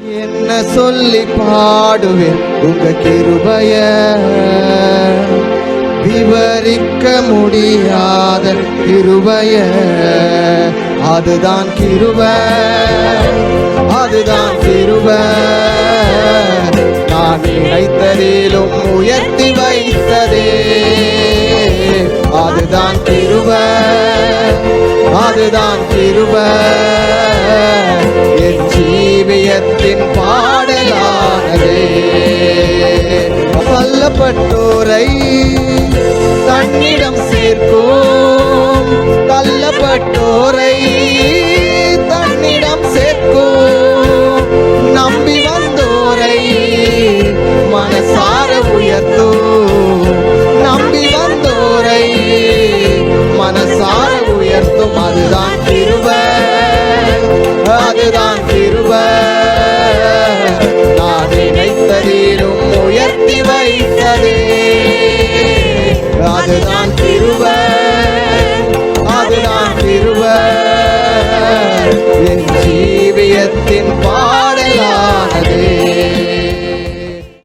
என்ன சொல்லி பாடுவேன் உங்க கிருபைய, விவரிக்க முடியாத கிருபைய. அதுதான் கிருபை, அதுதான் கிருபை. நான் நினைத்ததிலும் உயர்த்தி வைத்ததே. அதுதான் கிருபை, அதுதான் கிருபை. என் ஜீவியத்தின் பாடலானதே. தள்ளப்பட்டோரை தன்னிடம் சேர்க்கும், தள்ளப்பட்டோரை தன்னிடம் சேர்க்கும். நம்பி வந்தோரை மனசார உயர்த்தும், நம்பி வந்தோரை மனசார உயர்த்தும். அதுதான் கிருபை, அதுதான் கிருபை. நான் நினைத்ததிலும் உயர்த்தி வைத்ததே. அதுதான் கிருபை, அதுதான் கிருபை. என்